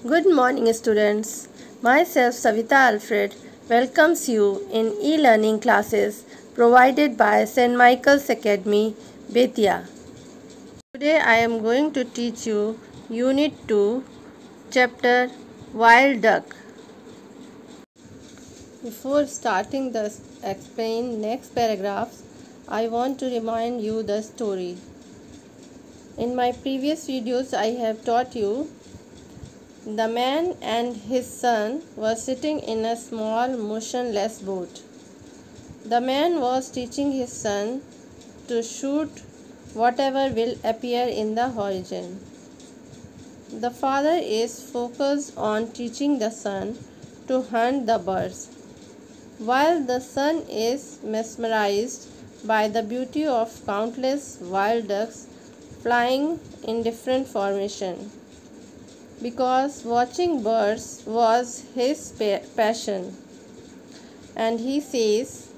Good morning, students. Myself, Savita Alfred, welcomes you in e-learning classes provided by St. Michael's Academy, Betia. Today I am going to teach you Unit 2, Chapter Wild Duck. Before starting the explain next paragraphs, I want to remind you the story. In my previous videos, I have taught you the man and his son were sitting in a small motionless boat. The man was teaching his son to shoot whatever will appear in the horizon. The father is focused on teaching the son to hunt the birds, while the son is mesmerized by the beauty of countless wild ducks flying in different formation. Because watching birds was his passion, and he says,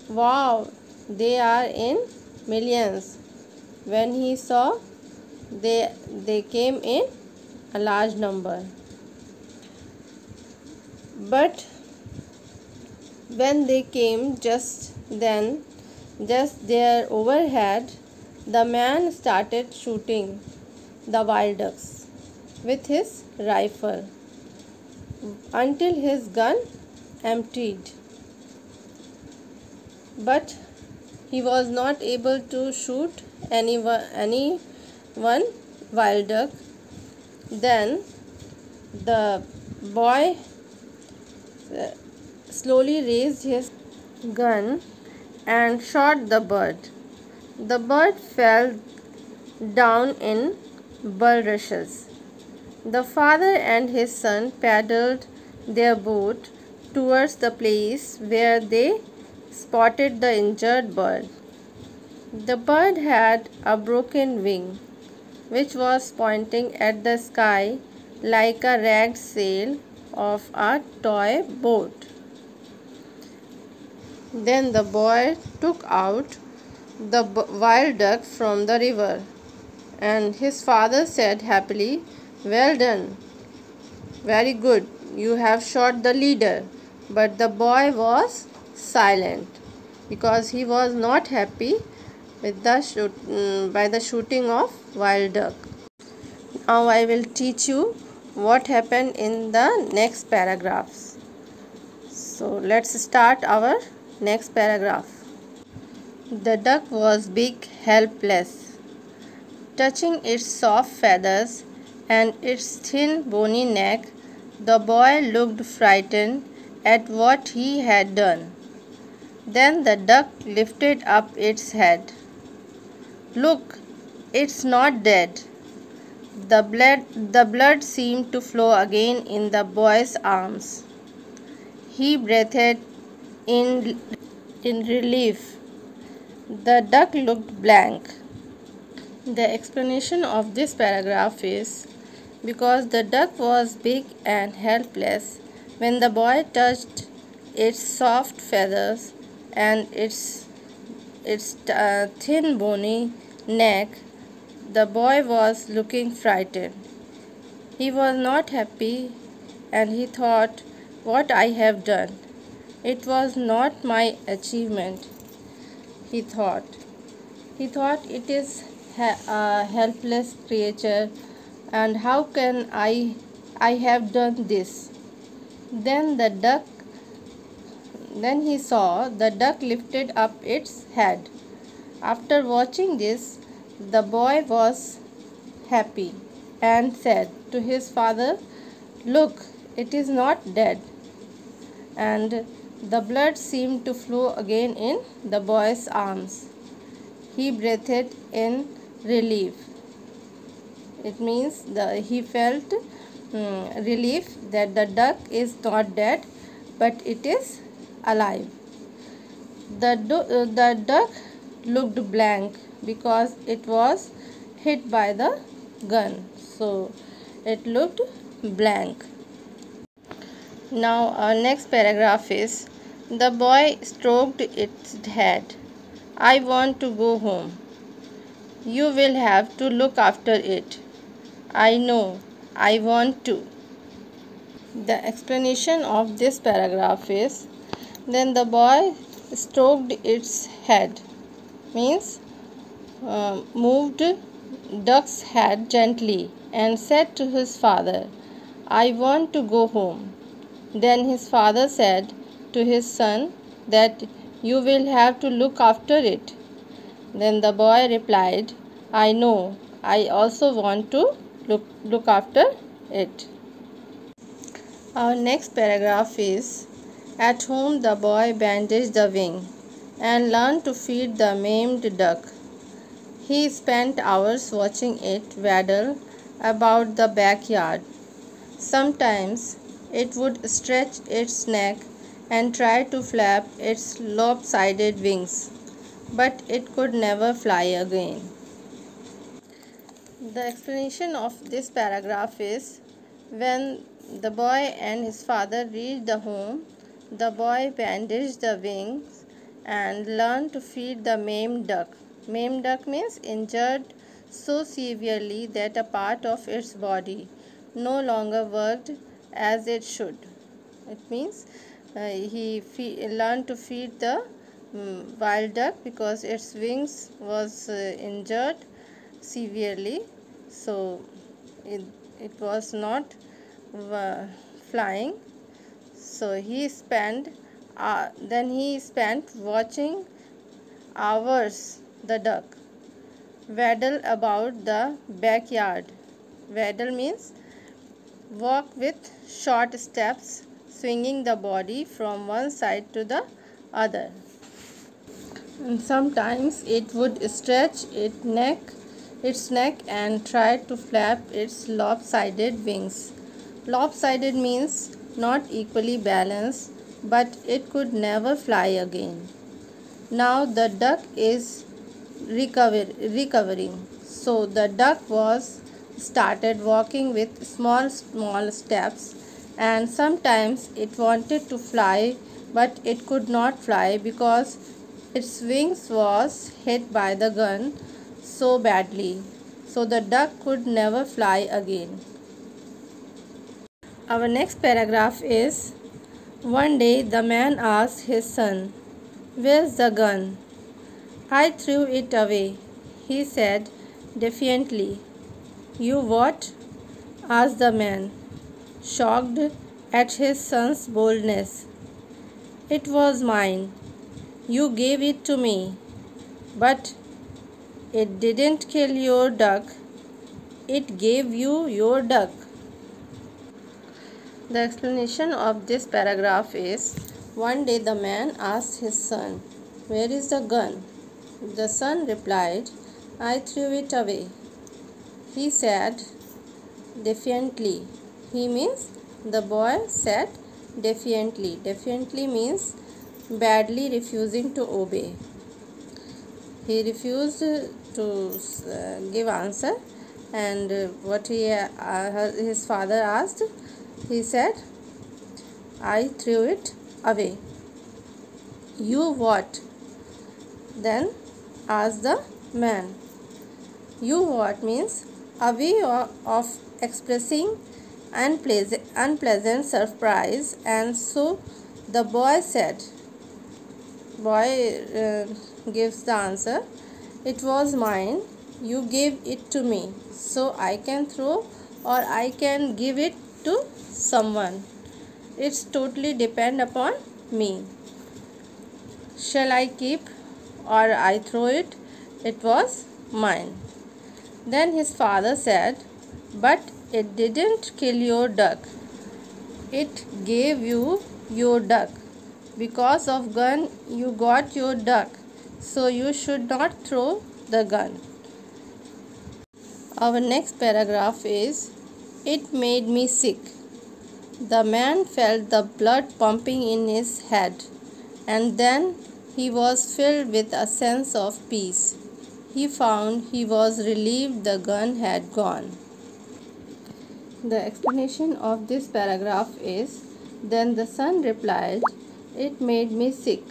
"Wow, they are in millions." When he saw they came in a large number. But when they came just there overhead, the man started shooting the wild ducks with his rifle until his gun emptied. But he was not able to shoot any one wild duck. Then the boy slowly raised his gun and shot the bird. The bird fell down in bulrushes. The father and his son paddled their boat towards the place where they spotted the injured bird. The bird had a broken wing, which was pointing at the sky like a ragged sail of a toy boat. Then the boy took out the wild duck from the river, and his father said happily, "Well done, very good, you have shot the leader." But the boy was silent because he was not happy with by the shooting of wild duck. Now I will teach you what happened in the next paragraphs. So let's start our next paragraph. The duck was big, helpless. Touching its soft feathers and its thin bony neck, the boy looked frightened at what he had done. Then the duck lifted up its head. "Look, it's not dead." The blood seemed to flow again in the boy's arms. He breathed in relief. The duck looked blank. The explanation of this paragraph is because the duck was big and helpless, when the boy touched its soft feathers and its thin bony neck, the boy was looking frightened. He was not happy, and he thought, "What I have done. It was not my achievement." He thought. It is a helpless creature, and how can I have done this? Then he saw the duck lifted up its head. After watching this, the boy was happy and said to his father, "Look, it is not dead." And the blood seemed to flow again in the boy's arms. He breathed in relief. It means he felt relief that the duck is not dead, but it is alive. The duck looked blank because it was hit by the gun, so it looked blank. Now our next paragraph is, the boy stroked its head. "I want to go home." "You will have to look after it." "I know, I want to." The explanation of this paragraph is, then the boy stroked its head, means moved duck's head gently and said to his father, I want to go home. Then his father said to his son that you will have to look after it. Then the boy replied, I know, I also want to look after it. Our next paragraph is, at home the boy bandaged the wing and learned to feed the maimed duck. He spent hours watching it waddle about the backyard. Sometimes it would stretch its neck and try to flap its lopsided wings, but it could never fly again. The explanation of this paragraph is, when the boy and his father reached the home, the boy bandaged the wings and learned to feed the maimed duck. Maimed duck means injured so severely that a part of its body no longer worked as it should. It means he learned to feed the wild duck because its wings was injured severely, so it was not flying. So then he spent watching hours the duck waddle about the backyard. Waddle means walk with short steps, swinging the body from one side to the other. And sometimes it would stretch its neck and try to flap its lopsided wings. Lopsided means not equally balanced, but it could never fly again. Now the duck is recovering. So the duck was started walking with small steps, and sometimes it wanted to fly, but it could not fly because its wings was hit by the gun so badly. So the duck could never fly again. Our next paragraph is, one day the man asked his son, where's the gun? I threw it away, he said defiantly. You what? Asked the man, shocked at his son's boldness. It was mine. You gave it to me. But it didn't kill your duck. It gave you your duck. The explanation of this paragraph is, one day the man asked his son, where is the gun? The son replied, I threw it away. He said defiantly. He means the boy said defiantly. Defiantly means badly refusing to obey. He refused to give answer, and what his father asked, he said, I threw it away. You what? Then asked the man. You what means a way of expressing unpleasant surprise, and so the boy said, gives the answer, it was mine, you gave it to me, so I can throw or I can give it to someone. It's totally depend upon me. Shall I keep or I throw it? It was mine. Then his father said, but it didn't kill your duck. It gave you your duck. Because of gun you got your duck, so you should not throw the gun. Our next paragraph is, it made me sick. The man felt the blood pumping in his head, and then he was filled with a sense of peace. He found he was relieved the gun had gone. The explanation of this paragraph is, then the son replied, it made me sick,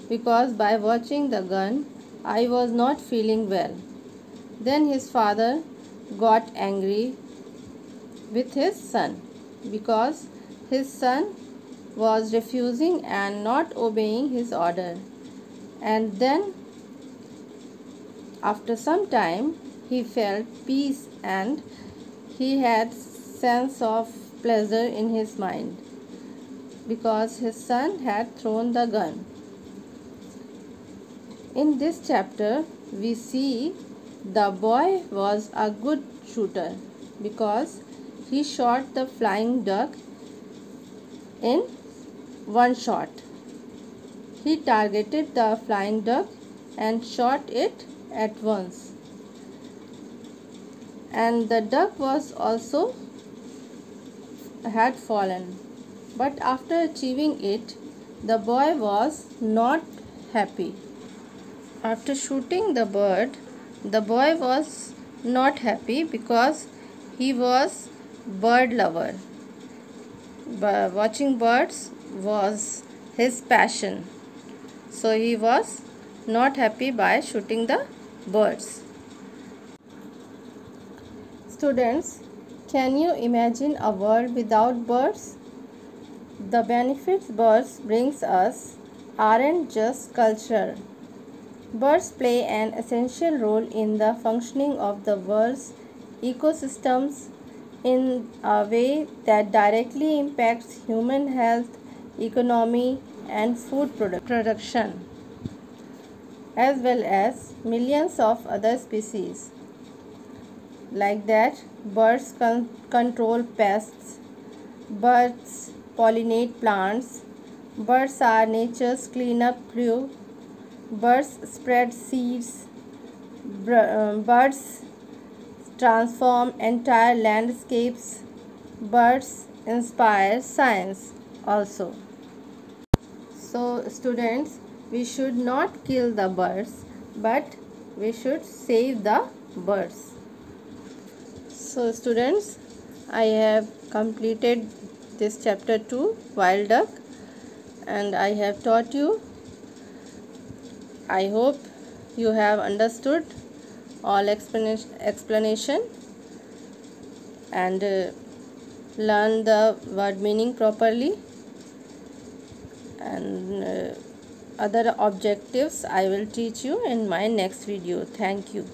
because by watching the gun, I was not feeling well. Then his father got angry with his son. because his son was refusing and not obeying his order. And then after some time he felt peace and he had sense of pleasure in his mind because his son had thrown the gun. In this chapter we see the boy was a good shooter because he shot the flying duck in one shot. He targeted the flying duck and shot it at once. And the duck was also had fallen. But after achieving it, the boy was not happy. After shooting the bird, the boy was not happy because he was bird lover. Watching birds was his passion. So he was not happy by shooting the birds. Students, can you imagine a world without birds? The benefits birds brings us aren't just cultural. Birds play an essential role in the functioning of the world's ecosystems in a way that directly impacts human health, economy, and food production, as well as millions of other species. Like that, birds control pests, birds pollinate plants, birds are nature's cleanup crew, birds spread seeds, birds transform entire landscapes, birds inspire science also. So students, we should not kill the birds, but we should save the birds. So students, I have completed this chapter 2, Wild Duck, and I have taught you. I hope you have understood all explanation and learn the word meaning properly, and other objectives I will teach you in my next video. Thank you.